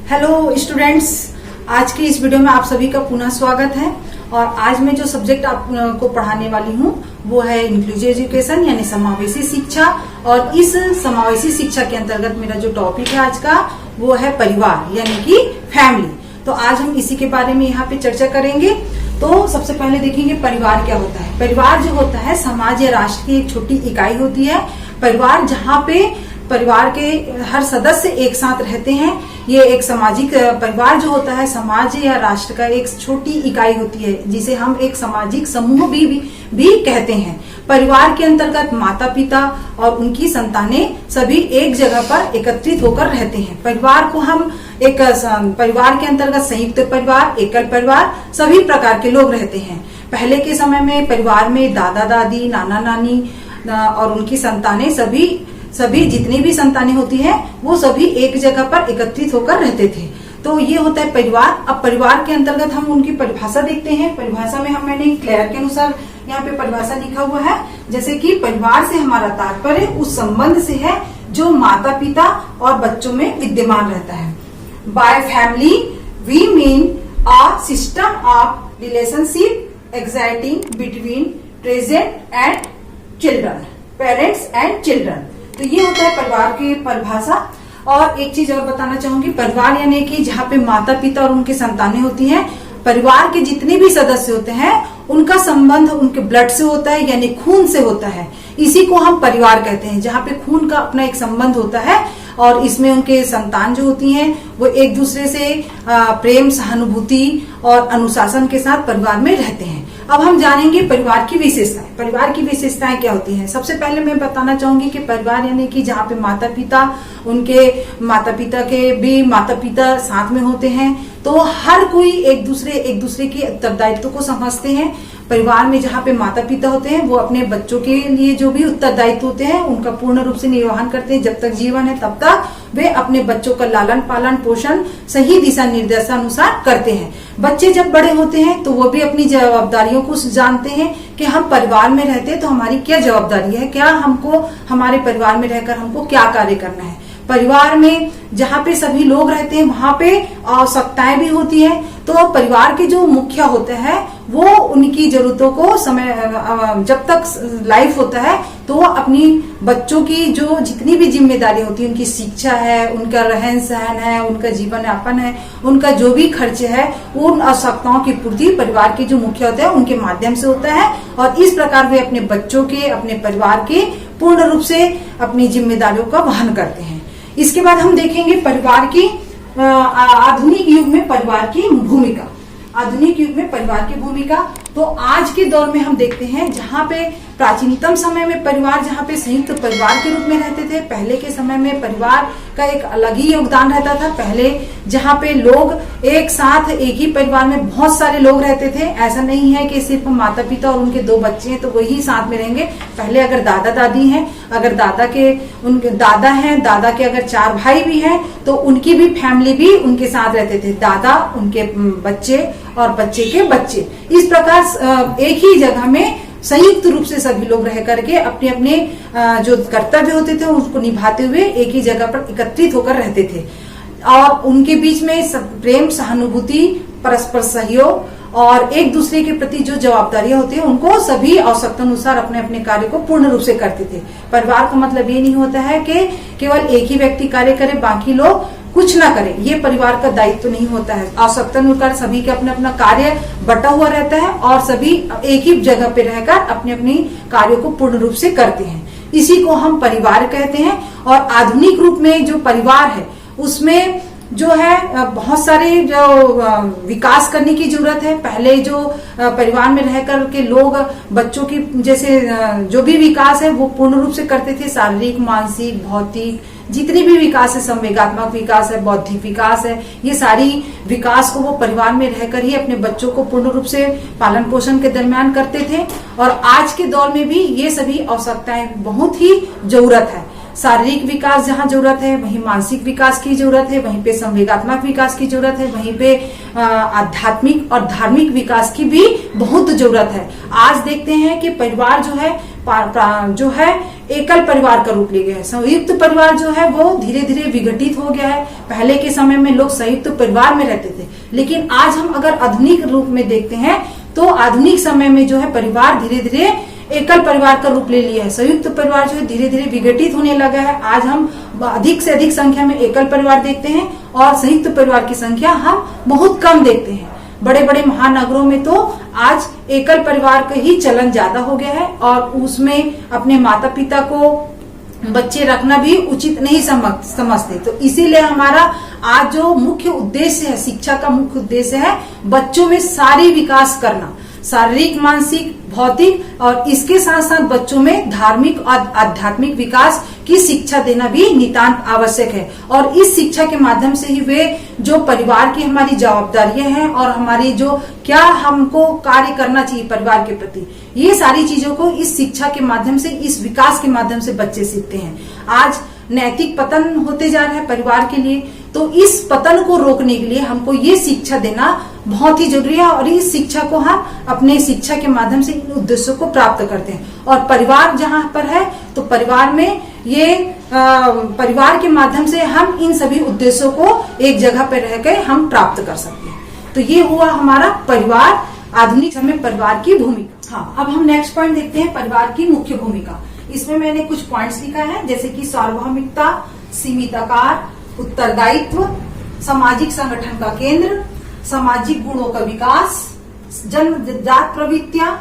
Hello students, आज की इस वीडियो में आप सभी का पुनः स्वागत है। और आज मैं जो सब्जेक्ट आपको पढ़ाने वाली हूँ वो है इंक्लूसिव एजुकेशन यानी समावेशी शिक्षा। और इस समावेशी शिक्षा के अंतर्गत मेरा जो टॉपिक है आज का वो है परिवार यानी कि फैमिली। तो आज हम इसी के बारे में यहाँ पे चर्चा करेंगे। तो सबसे पहले देखेंगे परिवार क्या होता है। परिवार जो होता है समाज या राष्ट्र की एक छोटी इकाई होती है। परिवार जहाँ पे परिवार के हर सदस्य एक साथ रहते हैं, ये एक सामाजिक परिवार जो होता है समाज या राष्ट्र का एक छोटी इकाई होती है जिसे हम एक सामाजिक समूह भी कहते हैं। परिवार के अंतर्गत माता पिता और उनकी संतानें सभी एक जगह पर एकत्रित होकर रहते हैं। परिवार को हम एक परिवार के अंतर्गत संयुक्त परिवार, एकल परिवार, सभी प्रकार के लोग रहते हैं। पहले के समय में परिवार में दादा दादी, नाना नानी और उनकी संतानें सभी जितनी भी संतानें होती हैं वो सभी एक जगह पर एकत्रित होकर रहते थे। तो ये होता है परिवार। अब परिवार के अंतर्गत हम उनकी परिभाषा देखते हैं। परिभाषा में मैंने क्लेयर के अनुसार यहाँ पे परिभाषा लिखा हुआ है, जैसे कि परिवार से हमारा तात्पर्य उस संबंध से है जो माता पिता और बच्चों में विद्यमान रहता है। By family we mean a system of relationship existing between present and children, parents and children. तो ये होता है परिवार की परिभाषा। और एक चीज और बताना चाहूंगी, परिवार यानी कि जहाँ पे माता पिता और उनकी संतानें होती हैं, परिवार के जितने भी सदस्य होते हैं उनका संबंध उनके ब्लड से होता है यानी खून से होता है। इसी को हम परिवार कहते हैं, जहाँ पे खून का अपना एक संबंध होता है। और इसमें उनके संतान जो होती हैं वो एक दूसरे से प्रेम, सहानुभूति और अनुशासन के साथ परिवार में रहते हैं। अब हम जानेंगे परिवार की विशेषताएं। परिवार की विशेषताएं क्या होती हैं। सबसे पहले मैं बताना चाहूंगी कि परिवार यानी कि जहाँ पे माता पिता, उनके माता पिता के भी माता पिता साथ में होते हैं, तो हर कोई एक दूसरे के उत्तरदायित्व को समझते हैं। परिवार में जहाँ पे माता पिता होते हैं वो अपने बच्चों के लिए जो भी उत्तरदायित्व होते हैं उनका पूर्ण रूप से निर्वहन करते हैं। जब तक जीवन है तब तक वे अपने बच्चों का लालन पालन पोषण सही दिशा निर्देशानुसार करते हैं। बच्चे जब बड़े होते हैं तो वो भी अपनी जवाबदारियों को जानते हैं कि हम परिवार में रहते हैं तो हमारी क्या जवाबदारी है, क्या हमको हमारे परिवार में रहकर हमको क्या कार्य करना है। परिवार में जहाँ पे सभी लोग रहते हैं वहां पे आवश्यकताएं भी होती है। तो परिवार के जो मुखिया होते हैं वो उनकी जरूरतों को जब तक लाइफ होता है तो वो अपनी बच्चों की जो जितनी भी जिम्मेदारी होती है, उनकी शिक्षा है, उनका रहन सहन है, उनका जीवन यापन है, उनका जो भी खर्च है, उन आवश्यकताओं की पूर्ति परिवार के जो मुखिया होते हैं उनके माध्यम से होता है। और इस प्रकार वे अपने बच्चों के, अपने परिवार के पूर्ण रूप से अपनी जिम्मेदारियों का वहन करते हैं। इसके बाद हम देखेंगे परिवार की आधुनिक युग में परिवार की भूमिका। आधुनिक युग में परिवार की भूमिका तो आज के दौर में हम देखते हैं जहाँ पे प्राचीनतम समय में परिवार जहाँ पे संयुक्त परिवार के रूप में रहते थे। पहले के समय में परिवार का एक अलग ही योगदान रहता था। पहले जहाँ पे लोग एक साथ एक ही परिवार में बहुत सारे लोग रहते थे। ऐसा नहीं है कि सिर्फ माता पिता और उनके 2 बच्चे हैं तो वही साथ में रहेंगे। पहले अगर दादा दादी हैं, अगर उनके दादा हैं, दादा के अगर 4 भाई भी हैं तो उनकी भी फैमिली भी उनके साथ रहते थे। दादा, उनके बच्चे और बच्चे के बच्चे, इस प्रकार एक ही जगह में संयुक्त रूप से सभी लोग रह करके अपने अपने जो कर्तव्य होते थे उसको निभाते हुए एक ही जगह पर एकत्रित होकर रहते थे। और उनके बीच में प्रेम, सहानुभूति, परस्पर सहयोग और एक दूसरे के प्रति जो जवाबदारियां होती है उनको सभी आवश्यकता अनुसार अपने अपने कार्य को पूर्ण रूप से करते थे। परिवार का मतलब ये नहीं होता है कि केवल एक ही व्यक्ति कार्य करे, बाकी लोग कुछ ना करें। ये परिवार का दायित्व नहीं होता है। आवश्यकता अनुसार सभी का अपना अपना कार्य बटा हुआ रहता है और सभी एक ही जगह पे रहकर अपने अपनी कार्यों को पूर्ण रूप से करते हैं। इसी को हम परिवार कहते हैं। और आधुनिक रूप में जो परिवार है उसमें जो है बहुत सारे जो विकास करने की जरूरत है। पहले जो परिवार में रह कर के लोग बच्चों की जैसे जो भी विकास है वो पूर्ण रूप से करते थे। शारीरिक, मानसिक, भौतिक जितनी भी विकास है, संवेगात्मक विकास है, बौद्धिक विकास है, ये सारी विकास को वो परिवार में रहकर ही अपने बच्चों को पूर्ण रूप से पालन पोषण के दरमियान करते थे। और आज के दौर में भी ये सभी आवश्यकताएं बहुत ही जरूरत है। शारीरिक विकास जहाँ जरूरत है वहीं मानसिक विकास की जरूरत है, वहीं पे संवेगात्मक विकास की जरूरत है, वहीं पे आध्यात्मिक और धार्मिक विकास की भी बहुत जरूरत है। आज देखते हैं कि परिवार जो है एकल परिवार का रूप ले गया है। संयुक्त परिवार जो है वो धीरे धीरे विघटित हो गया है। पहले के समय में लोग संयुक्त परिवार में रहते थे, लेकिन आज हम अगर आधुनिक रूप में देखते हैं तो आधुनिक समय में जो है परिवार धीरे धीरे एकल परिवार का रूप ले लिया है। संयुक्त परिवार जो है धीरे धीरे विघटित होने लगा है। आज हम अधिक से अधिक संख्या में एकल परिवार देखते हैं और संयुक्त परिवार की संख्या हम बहुत कम देखते हैं। बड़े बड़े महानगरों में तो आज एकल परिवार का ही चलन ज्यादा हो गया है और उसमें अपने माता पिता को बच्चे रखना भी उचित नहीं समझते। तो इसीलिए हमारा आज जो मुख्य उद्देश्य है, शिक्षा का मुख्य उद्देश्य है बच्चों में सारी विकास करना, शारीरिक, मानसिक, भौतिक और इसके साथ साथ बच्चों में धार्मिक और आध्यात्मिक विकास की शिक्षा देना भी नितांत आवश्यक है। और इस शिक्षा के माध्यम से ही वे जो परिवार की हमारी जवाबदारियां हैं और हमारी जो क्या हमको कार्य करना चाहिए परिवार के प्रति, ये सारी चीजों को इस शिक्षा के माध्यम से, इस विकास के माध्यम से बच्चे सीखते हैं। आज नैतिक पतन होते जा रहा है परिवार के लिए, तो इस पतन को रोकने के लिए हमको ये शिक्षा देना बहुत ही जरूरी है और इस शिक्षा को हम अपने शिक्षा के माध्यम से इन उद्देश्यों को प्राप्त करते हैं। और परिवार जहाँ पर है तो परिवार में ये परिवार के माध्यम से हम इन सभी उद्देश्यों को एक जगह पर रहकर हम प्राप्त कर सकते हैं। तो ये हुआ हमारा परिवार, आधुनिक समय परिवार की भूमिका। हाँ, अब हम नेक्स्ट पॉइंट देखते हैं परिवार की मुख्य भूमिका। इसमें मैंने कुछ पॉइंट्स लिखा है, जैसे कि सार्वभौमिकता, सीमित आकार, उत्तरदायित्व, सामाजिक संगठन का केंद्र, सामाजिक गुणों का विकास, जन्मजात प्रवृत्तियां,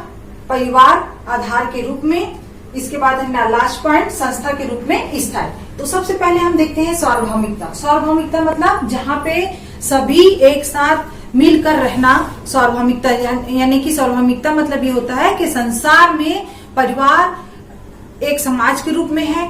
परिवार आधार के रूप में, इसके बाद है लास्ट पॉइंट संस्था के रूप में स्थायी। तो सबसे पहले हम देखते हैं सार्वभौमिकता। सार्वभौमिकता मतलब जहाँ पे सभी एक साथ मिलकर रहना, सार्वभौमिकता यानी कि सार्वभौमिकता मतलब ये होता है कि संसार में परिवार एक समाज के रूप में है।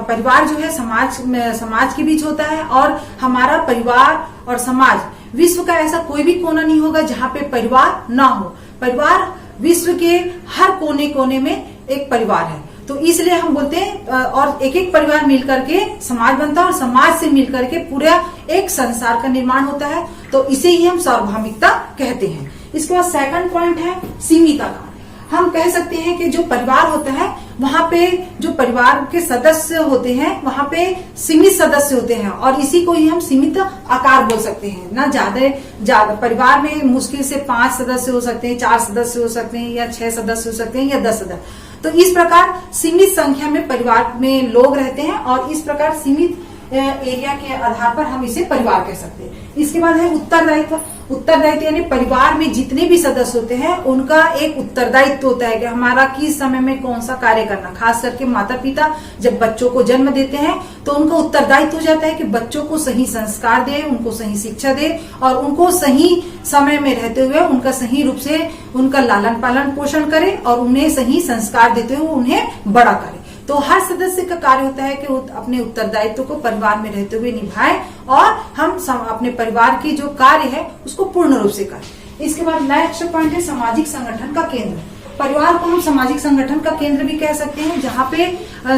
परिवार जो है समाज के बीच होता है और हमारा परिवार और समाज, विश्व का ऐसा कोई भी कोना नहीं होगा जहाँ पे परिवार ना हो। परिवार विश्व के हर कोने कोने में एक परिवार है, तो इसलिए हम बोलते हैं और एक एक परिवार मिलकर के समाज बनता है और समाज से मिलकर के पूरा एक संसार का निर्माण होता है। तो इसे ही हम सार्वभौमिकता कहते हैं। इसके बाद सेकंड पॉइंट है सीमित आकार। हम कह सकते हैं कि जो परिवार होता है वहाँ पे जो परिवार के सदस्य होते हैं वहाँ पे सीमित सदस्य होते हैं और इसी को ही हम सीमित आकार बोल सकते हैं। ना ज्यादा परिवार में मुश्किल से 5 सदस्य हो सकते हैं, 4 सदस्य हो सकते हैं या 6 सदस्य हो सकते हैं या 10 सदस्य। तो इस प्रकार सीमित संख्या में परिवार में लोग रहते हैं और इस प्रकार सीमित एरिया के आधार पर हम इसे परिवार कह सकते हैं। इसके बाद है उत्तरदायित्व। उत्तरदायित्व यानी परिवार में जितने भी सदस्य होते हैं उनका एक उत्तरदायित्व होता है कि हमारा किस समय में कौन सा कार्य करना। खास करके माता पिता जब बच्चों को जन्म देते हैं तो उनका उत्तरदायित्व हो जाता है कि बच्चों को सही संस्कार दे, उनको सही शिक्षा दे और उनको सही समय में रहते हुए उनका सही रूप से उनका लालन पालन पोषण करे और उन्हें सही संस्कार देते हुए उन्हें बड़ा करे। तो हर सदस्य का कार्य होता है कि अपने उत्तरदायित्व को परिवार में रहते हुए निभाएं और हम अपने परिवार की जो कार्य है उसको पूर्ण रूप से करें। इसके बाद नेक्स्ट पॉइंट है सामाजिक संगठन का केंद्र। परिवार को हम सामाजिक संगठन का केंद्र भी कह सकते हैं, जहाँ पे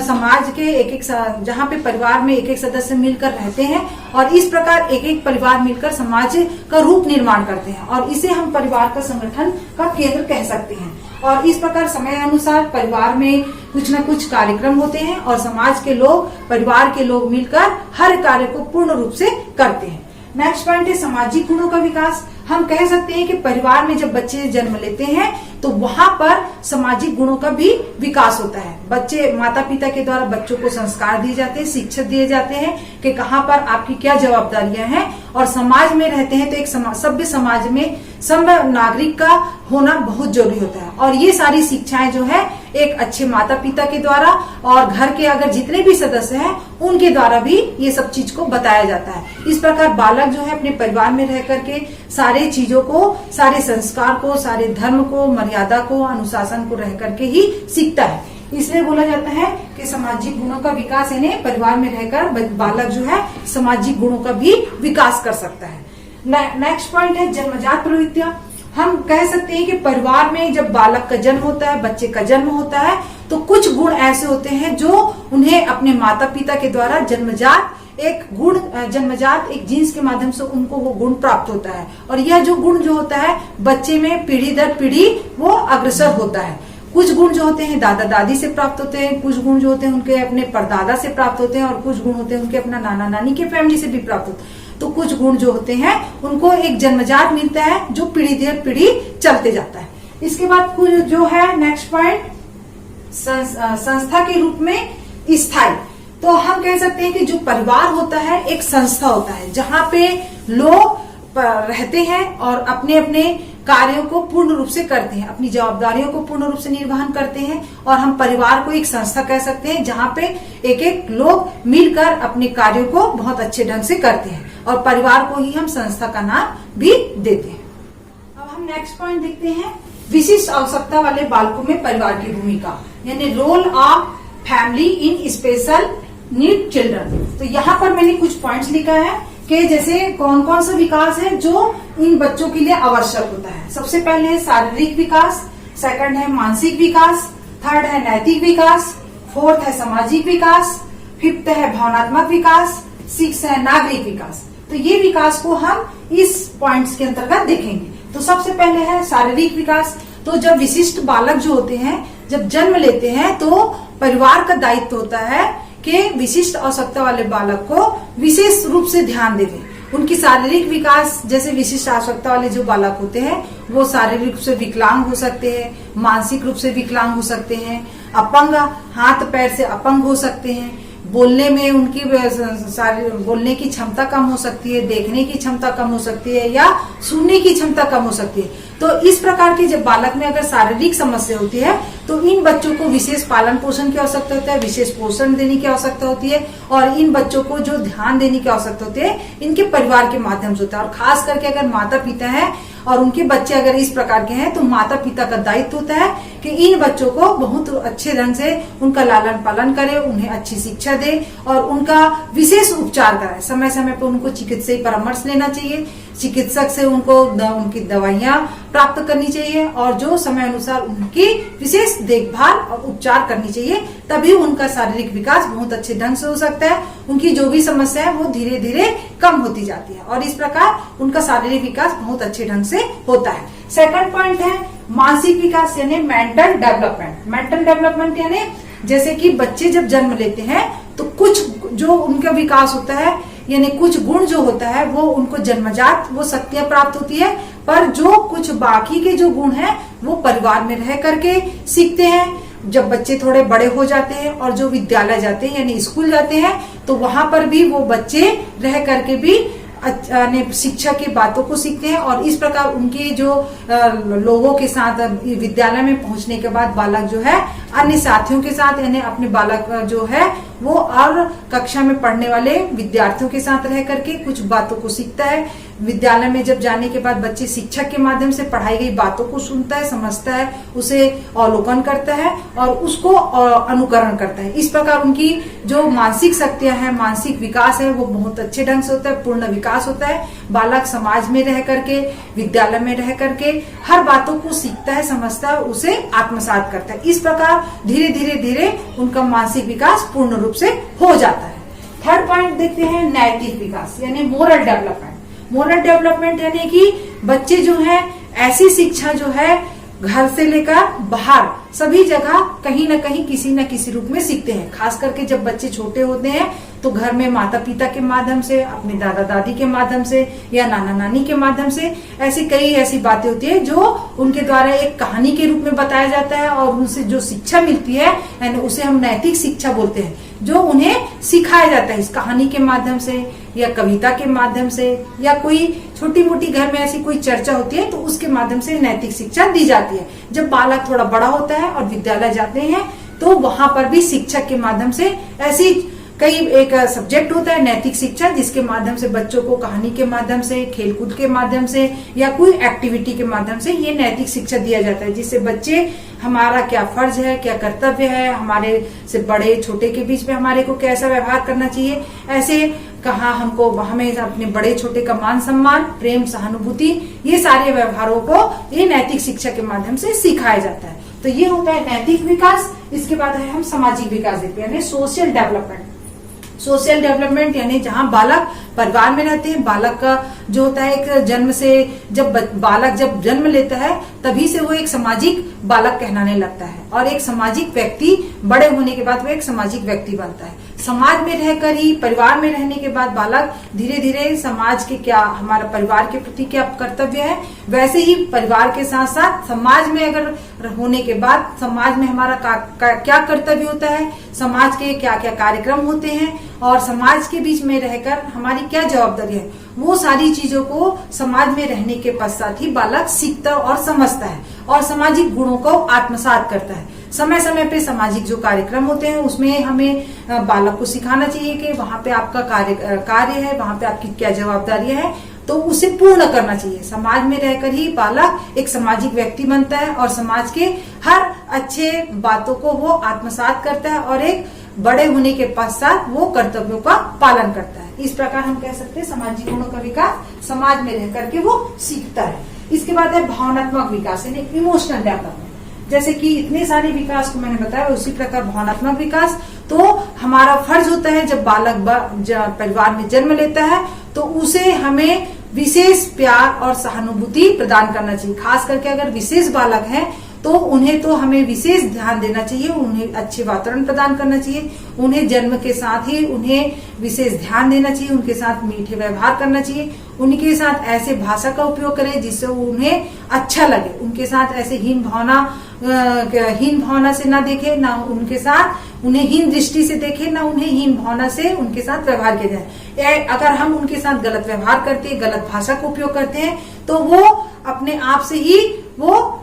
समाज के जहाँ पे परिवार में एक एक सदस्य मिलकर रहते हैं और इस प्रकार एक एक परिवार मिलकर समाज का रूप निर्माण करते हैं और इसे हम परिवार का संगठन का केंद्र कह सकते हैं। और इस प्रकार समय अनुसार परिवार में कुछ न कुछ कार्यक्रम होते हैं और समाज के लोग, परिवार के लोग मिलकर हर कार्य को पूर्ण रूप से करते हैं। नेक्स्ट पॉइंट है सामाजिक गुणों का विकास। हम कह सकते हैं कि परिवार में जब बच्चे जन्म लेते हैं तो वहां पर सामाजिक गुणों का भी विकास होता है। बच्चे माता पिता के द्वारा बच्चों को संस्कार दिए जाते हैं, शिक्षा दिए जाते हैं कि कहाँ पर आपकी क्या जवाबदारियां हैं और समाज में रहते हैं तो एक सभ्य समाज में सभ्य नागरिक का होना बहुत जरूरी होता है। और ये सारी शिक्षाएं जो है एक अच्छे माता पिता के द्वारा और घर के अगर जितने भी सदस्य हैं उनके द्वारा भी ये सब चीज को बताया जाता है। इस प्रकार बालक जो है अपने परिवार में रह करके सारे चीजों को, सारे संस्कार को, सारे धर्म को, मर्यादा को, अनुशासन को रह करके ही सीखता है। इसलिए बोला जाता है कि सामाजिक गुणों का विकास यानी परिवार में रहकर बालक जो है सामाजिक गुणों का भी विकास कर सकता है। नेक्स्ट पॉइंट है जन्मजात प्रवृत्तियां। हम कह सकते हैं कि परिवार में जब बालक का जन्म होता है, बच्चे का जन्म होता है तो कुछ गुण ऐसे होते हैं जो उन्हें अपने माता पिता के द्वारा जन्मजात एक जीन्स के माध्यम से उनको वो गुण प्राप्त होता है और यह जो गुण जो होता है बच्चे में पीढ़ी दर पीढ़ी वो अग्रसर होता है। कुछ गुण जो होते हैं दादा दादी से प्राप्त होते हैं, कुछ गुण जो होते हैं उनके अपने परदादा से प्राप्त होते हैं, और कुछ गुण होते हैं उनके अपना नाना नानी के फैमिली से भी प्राप्त होते हैं। तो कुछ गुण जो होते हैं उनको एक जन्मजात मिलता है जो पीढ़ी दर पीढ़ी चलते जाता है। इसके बाद कुछ जो है नेक्स्ट पॉइंट, संस्था के रूप में स्थायी। तो हम कह सकते हैं कि जो परिवार होता है एक संस्था होता है जहां पे लोग रहते हैं और अपने अपने कार्यों को पूर्ण रूप से करते हैं, अपनी जवाबदारियों को पूर्ण रूप से निर्वहन करते हैं। और हम परिवार को एक संस्था कह सकते हैं जहां पे एक एक लोग मिलकर अपने कार्यों को बहुत अच्छे ढंग से करते हैं, और परिवार को ही हम संस्था का नाम भी देते हैं। अब हम नेक्स्ट पॉइंट देखते हैं, विशिष्ट आवश्यकता वाले बालकों में परिवार की भूमिका, यानी role of family in special need children. तो यहाँ पर मैंने कुछ पॉइंट्स लिखा है कि जैसे कौन कौन सा विकास है जो इन बच्चों के लिए आवश्यक होता है। सबसे पहले है शारीरिक विकास, सेकंड है मानसिक विकास, थर्ड है नैतिक विकास, फोर्थ है सामाजिक विकास, फिफ्थ है भावनात्मक विकास, सिक्स है नागरिक विकास। तो ये विकास को हम इस पॉइंट्स के अंतर्गत देखेंगे। तो सबसे पहले है शारीरिक विकास। तो जब विशिष्ट बालक जो होते हैं जब जन्म लेते हैं तो परिवार का दायित्व होता है कि विशिष्ट आवश्यकता वाले बालक को विशेष रूप से ध्यान दें। उनकी शारीरिक विकास, जैसे विशिष्ट आवश्यकता वाले जो बालक होते हैं वो शारीरिक रूप से विकलांग हो सकते हैं, मानसिक रूप से विकलांग हो सकते हैं, अपंग, हाथ पैर से अपंग हो सकते हैं, बोलने में उनकी बोलने की क्षमता कम हो सकती है, देखने की क्षमता कम हो सकती है, या सुनने की क्षमता कम हो सकती है। तो इस प्रकार के जब बालक में अगर शारीरिक समस्या होती है तो इन बच्चों को विशेष पालन पोषण की आवश्यकता होती है, विशेष पोषण देने की आवश्यकता होती है, और इन बच्चों को जो ध्यान देने की आवश्यकता होती है इनके परिवार के माध्यम से होता है। और खास करके अगर माता पिता है और उनके बच्चे अगर इस प्रकार के हैं तो माता पिता का दायित्व होता है कि इन बच्चों को बहुत अच्छे ढंग से उनका लालन पालन करे, उन्हें अच्छी शिक्षा दे और उनका विशेष उपचार कराए। समय समय पर उनको चिकित्सीय परामर्श लेना चाहिए, चिकित्सक से उनकी दवाइयां प्राप्त करनी चाहिए, और जो समय अनुसार उनकी विशेष देखभाल और उपचार करनी चाहिए। तभी उनका शारीरिक विकास बहुत अच्छे ढंग से हो सकता है, उनकी जो भी समस्या है वो धीरे धीरे कम होती जाती है, और इस प्रकार उनका शारीरिक विकास बहुत अच्छे ढंग से होता है। सेकंड पॉइंट है मानसिक विकास यानी मेंटल डेवलपमेंट। मेंटल डेवलपमेंट यानी जैसे कि बच्चे जब जन्म लेते हैं तो कुछ जो उनका विकास होता है यानी कुछ गुण जो होता है वो उनको जन्मजात वो शक्तियां प्राप्त होती है, पर जो कुछ बाकी के जो गुण हैं वो परिवार में रह करके सीखते हैं। जब बच्चे थोड़े बड़े हो जाते हैं और जो विद्यालय जाते हैं यानी स्कूल जाते हैं तो वहां पर भी वो बच्चे रह करके भी शिक्षा की बातों को सीखते हैं, और इस प्रकार उनके जो लोगों के साथ विद्यालय में पहुंचने के बाद बालक जो है अन्य साथियों के साथ यानी अपने बालक जो है वो और कक्षा में पढ़ने वाले विद्यार्थियों के साथ रह करके कुछ बातों को सीखता है। विद्यालय में जब जाने के बाद बच्चे शिक्षक के माध्यम से पढ़ाई गई बातों को सुनता है, समझता है, उसे अवलोकन करता है और उसको अनुकरण करता है। इस प्रकार उनकी जो मानसिक शक्तियां हैं, मानसिक विकास है वो बहुत अच्छे ढंग से होता है, पूर्ण विकास होता है। बालक समाज में रह करके, विद्यालय में रह करके हर बातों को सीखता है, समझता है, उसे आत्मसात करता है। इस प्रकार धीरे धीरे धीरे उनका मानसिक विकास पूर्ण रूप से हो जाता है। थर्ड पॉइंट देखते हैं नैतिक विकास यानी मोरल डेवलपमेंट। मोरल डेवलपमेंट यानी कि बच्चे जो है ऐसी शिक्षा जो है घर से लेकर बाहर सभी जगह कहीं न कहीं किसी न किसी रूप में सीखते हैं। खास करके जब बच्चे छोटे होते हैं तो घर में माता पिता के माध्यम से, अपने दादा दादी के माध्यम से या नाना नानी के माध्यम से ऐसी कई ऐसी बातें होती है जो उनके द्वारा एक कहानी के रूप में बताया जाता है, और उनसे जो शिक्षा मिलती है यानी उसे हम नैतिक शिक्षा बोलते हैं, जो उन्हें सिखाया जाता है इस कहानी के माध्यम से या कविता के माध्यम से या कोई छोटी मोटी घर में ऐसी कोई चर्चा होती है तो उसके माध्यम से नैतिक शिक्षा दी जाती है। जब बालक थोड़ा बड़ा होता है और विद्यालय जाते हैं तो वहां पर भी शिक्षक के माध्यम से ऐसी कई एक सब्जेक्ट होता है नैतिक शिक्षा, जिसके माध्यम से बच्चों को कहानी के माध्यम से, खेलकूद के माध्यम से या कोई एक्टिविटी के माध्यम से ये नैतिक शिक्षा दिया जाता है, जिससे बच्चे हमारा क्या फर्ज है, क्या कर्तव्य है, हमारे से बड़े छोटे के बीच में हमारे को कैसा व्यवहार करना चाहिए, ऐसे कहा हमको हमें अपने बड़े छोटे का मान सम्मान, प्रेम, सहानुभूति, ये सारे व्यवहारों को ये नैतिक शिक्षा के माध्यम से सिखाया जाता है। तो ये होता है नैतिक विकास। इसके बाद है हम सामाजिक विकास देखते हैं यानी सोशल डेवलपमेंट। सोशल डेवलपमेंट यानी जहाँ बालक परिवार में रहते हैं, बालक का जो होता है एक जन्म से जब बालक जब जन्म लेता है तभी से वो एक सामाजिक बालक कहलाने लगता है और एक सामाजिक व्यक्ति बड़े होने के बाद वो एक सामाजिक व्यक्ति बनता है। समाज में रहकर ही, परिवार में रहने के बाद बालक धीरे धीरे समाज के क्या, हमारा परिवार के प्रति क्या कर्तव्य है, वैसे ही परिवार के साथ साथ समाज में अगर होने के बाद समाज में हमारा क्या कर्तव्य होता है, समाज के क्या क्या कार्यक्रम होते हैं और समाज के बीच में रहकर हमारी क्या जवाबदारी है, वो सारी चीजों को समाज में रहने के पश्चात ही बालक सीखता और समझता है और सामाजिक गुणों को आत्मसात करता है। समय समय पे सामाजिक जो कार्यक्रम होते हैं उसमें हमें बालक को सिखाना चाहिए कि वहाँ पे आपका कार्य है, वहाँ पे आपकी क्या जवाबदारियां है, तो उसे पूर्ण करना चाहिए। समाज में रहकर ही बालक एक सामाजिक व्यक्ति बनता है और समाज के हर अच्छे बातों को वो आत्मसात करता है और एक बड़े होने के पश्चात वो कर्तव्यों का पालन करता है। इस प्रकार हम कह सकते हैं सामाजिक गुणों का विकास समाज में रह करके वो सीखता है। इसके बाद है भावनात्मक विकास यानी इमोशनल डेवलपमेंट। जैसे कि इतने सारे विकास को मैंने बताया, उसी प्रकार भावनात्मक विकास, तो हमारा फर्ज होता है जब बालक परिवार में जन्म लेता है तो उसे हमें विशेष प्यार और सहानुभूति प्रदान करना चाहिए। खास करके अगर विशेष बालक है तो उन्हें तो हमें विशेष ध्यान देना चाहिए, उन्हें अच्छे वातावरण प्रदान करना चाहिए, उन्हें जन्म के साथ ही उन्हें विशेष ध्यान देना चाहिए, उनके साथ मीठे व्यवहार करना चाहिए, उनके साथ ऐसे भाषा का उपयोग करें जिससे उन्हें अच्छा लगे, उनके साथ ऐसे हीन भावना से ना देखे, ना उनके साथ उन्हें हीन दृष्टि से देखे, ना उन्हें हीन भावना से उनके साथ व्यवहार किया जाए। अगर हम उनके साथ गलत व्यवहार करते हैं, गलत भाषा का उपयोग करते हैं तो वो अपने आप से ही वो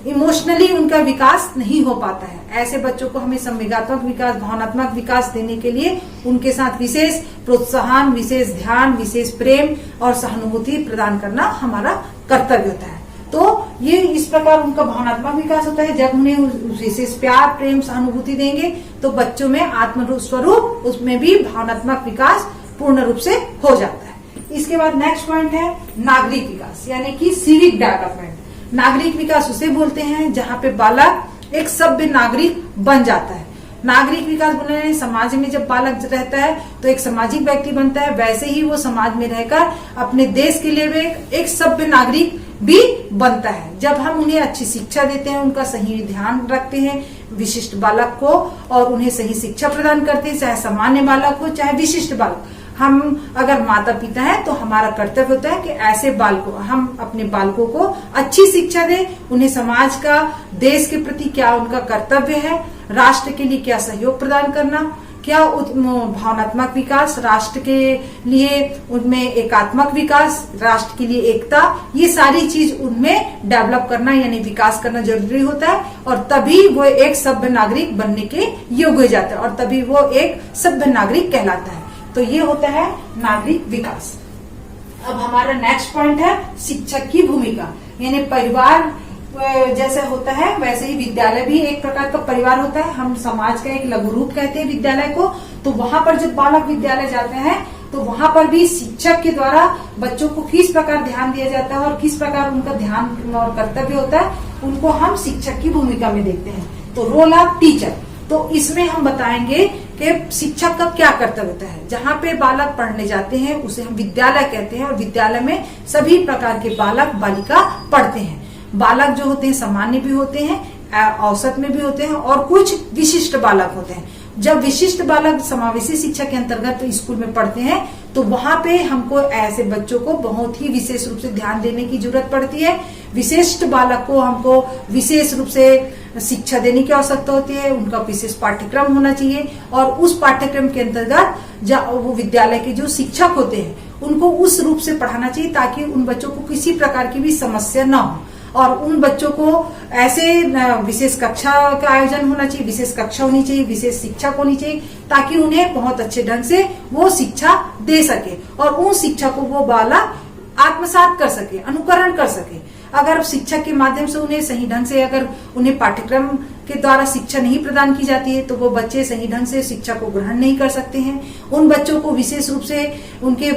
इमोशनली उनका विकास नहीं हो पाता है। ऐसे बच्चों को हमें संवेगात्मक विकास, भावनात्मक विकास देने के लिए उनके साथ विशेष प्रोत्साहन, विशेष ध्यान, विशेष प्रेम और सहानुभूति प्रदान करना हमारा कर्तव्य होता है। तो ये इस प्रकार उनका भावनात्मक विकास होता है। जब उन्हें विशेष प्यार, प्रेम, सहानुभूति देंगे तो बच्चों में आत्म स्वरूप, उसमें भी भावनात्मक विकास पूर्ण रूप से हो जाता है। इसके बाद नेक्स्ट पॉइंट है नागरिक विकास यानी कि सिविक डेवलपमेंट। नागरिक विकास उसे बोलते हैं जहाँ पे बालक एक सभ्य नागरिक बन जाता है। नागरिक विकास बोलने समाज में जब बालक रहता है तो एक सामाजिक व्यक्ति बनता है, वैसे ही वो समाज में रहकर अपने देश के लिए एक सभ्य नागरिक भी बनता है। जब हम उन्हें अच्छी शिक्षा देते हैं, उनका सही ध्यान रखते हैं विशिष्ट बालक को और उन्हें सही शिक्षा प्रदान करते हैं, चाहे सामान्य बालक हो चाहे विशिष्ट बालक। हम अगर माता पिता हैं तो हमारा कर्तव्य होता है कि ऐसे बालकों, हम अपने बालकों को अच्छी शिक्षा दें, उन्हें समाज का, देश के प्रति क्या उनका कर्तव्य है, राष्ट्र के लिए क्या सहयोग प्रदान करना, क्या भावनात्मक विकास, राष्ट्र के लिए उनमें एकात्मक विकास, राष्ट्र के लिए एकता, ये सारी चीज उनमें डेवलप करना यानी विकास करना जरूरी होता है और तभी वो एक सभ्य नागरिक बनने के योग्य हो जाता है और तभी वो एक सभ्य नागरिक कहलाता है। तो ये होता है नागरिक विकास। अब हमारा नेक्स्ट पॉइंट है शिक्षक की भूमिका यानी परिवार जैसे होता है वैसे ही विद्यालय भी एक प्रकार का परिवार होता है। हम समाज का एक लघु रूप कहते हैं विद्यालय को। तो वहां पर जब बालक विद्यालय जाते हैं तो वहां पर भी शिक्षक के द्वारा बच्चों को किस प्रकार ध्यान दिया जाता है और किस प्रकार उनका ध्यान और कर्तव्य होता है, उनको हम शिक्षक की भूमिका में देखते हैं। तो रोल ऑफ टीचर, तो इसमें हम बताएंगे कि शिक्षक का क्या कर्तव्य होता है। जहाँ पे बालक पढ़ने जाते हैं उसे हम विद्यालय कहते हैं और विद्यालय में सभी प्रकार के बालक बालिका पढ़ते हैं। बालक जो होते हैं सामान्य भी होते हैं, औसत में भी होते हैं और कुछ विशिष्ट बालक होते हैं। जब विशिष्ट बालक समावेशी शिक्षा के अंतर्गत तो स्कूल में पढ़ते हैं तो वहां पे हमको ऐसे बच्चों को बहुत ही विशेष रूप से ध्यान देने की जरूरत पड़ती है। विशिष्ट बालक को हमको विशेष रूप से शिक्षा देने की आवश्यकता होती है, उनका विशेष पाठ्यक्रम होना चाहिए और उस पाठ्यक्रम के अंतर्गत वो विद्यालय के जो शिक्षक होते हैं उनको उस रूप से पढ़ाना चाहिए ताकि उन बच्चों को किसी प्रकार की भी समस्या न हो और उन बच्चों को ऐसे विशेष कक्षा का आयोजन होना चाहिए, विशेष कक्षा होनी चाहिए, विशेष शिक्षक होनी चाहिए ताकि उन्हें बहुत अच्छे ढंग से वो शिक्षा दे सके और उन शिक्षा को वो बालक आत्मसात कर सके, अनुकरण कर सके। अगर शिक्षक के माध्यम से उन्हें सही ढंग से अगर उन्हें पाठ्यक्रम के द्वारा शिक्षा नहीं प्रदान की जाती है तो वो बच्चे सही ढंग से शिक्षा को ग्रहण नहीं कर सकते हैं। उन बच्चों को विशेष रूप से उनके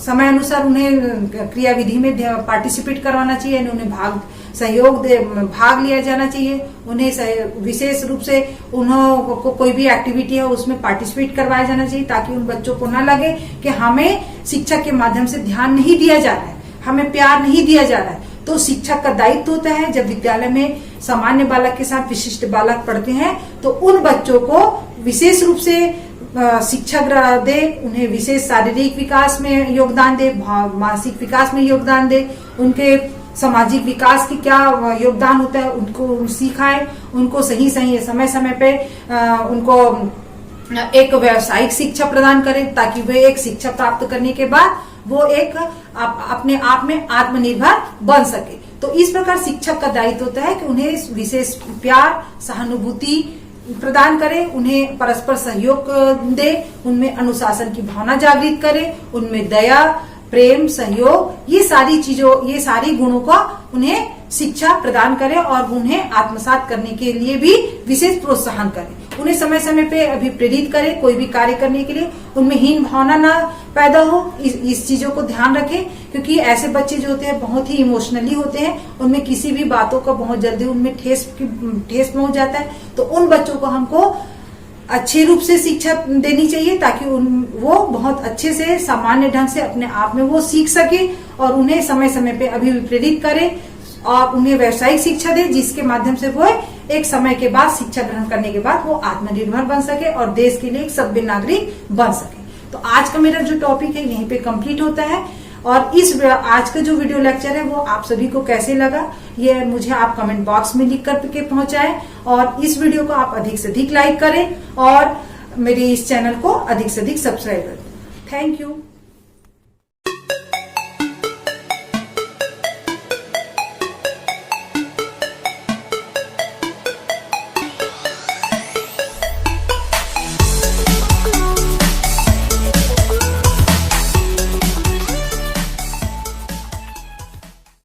समय अनुसार उन्हें क्रियाविधि में पार्टिसिपेट करवाना चाहिए, उन्हें भाग सहयोग भाग लिया जाना चाहिए। उन्हें विशेष रूप से उन्होंने कोई भी एक्टिविटी है उसमें पार्टिसिपेट करवाया जाना चाहिए, ताकि उन बच्चों को न लगे कि हमें शिक्षा के माध्यम से ध्यान नहीं दिया जा रहा है, हमें प्यार नहीं दिया जा रहा है। तो शिक्षक का दायित्व होता है, जब विद्यालय में सामान्य बालक के साथ विशिष्ट बालक पढ़ते हैं तो उन बच्चों को विशेष रूप से शिक्षक दे, उन्हें विशेष शारीरिक विकास में योगदान दे, मानसिक विकास में योगदान दे, उनके सामाजिक विकास की क्या योगदान होता है उनको सिखाए, उनको सही समय समय पे उनको एक व्यावसायिक शिक्षा प्रदान करें, ताकि वे एक शिक्षा प्राप्त करने के बाद वो एक अपने आप में आत्मनिर्भर बन सके। तो इस प्रकार शिक्षक का दायित्व होता है कि उन्हें विशेष प्यार, सहानुभूति प्रदान करे, उन्हें परस्पर सहयोग दे, उनमें अनुशासन की भावना जागृत करे, उनमें दया, प्रेम, सहयोग, ये सारी गुणों का उन्हें शिक्षा प्रदान करे और उन्हें आत्मसात करने के लिए भी विशेष प्रोत्साहन करे। उन्हें समय समय पे अभिप्रेरित करे कोई भी कार्य करने के लिए, उनमें हीन भावना ना पैदा हो, इस चीजों को ध्यान रखें, क्योंकि ऐसे बच्चे जो होते हैं बहुत ही इमोशनली होते हैं, उनमें किसी भी बातों का बहुत जल्दी उनमें ठेस पहुंच जाता है। तो उन बच्चों को हमको अच्छे रूप से शिक्षा देनी चाहिए, ताकि वो बहुत अच्छे से सामान्य ढंग से अपने आप में वो सीख सके, और उन्हें समय समय पे अभिप्रेरित करे और उन्हें व्यावसायिक शिक्षा दे, जिसके माध्यम से वो एक समय के बाद शिक्षा ग्रहण करने के बाद वो आत्मनिर्भर बन सके और देश के लिए एक सभ्य नागरिक बन सके। तो आज का मेरा जो टॉपिक है यहीं पे कंप्लीट होता है, और आज का जो वीडियो लेक्चर है वो आप सभी को कैसे लगा ये मुझे आप कमेंट बॉक्स में लिख करके पहुंचाएं, और इस वीडियो को आप अधिक से अधिक लाइक करें और मेरे इस चैनल को अधिक से अधिक सब्सक्राइब करें। Thank you.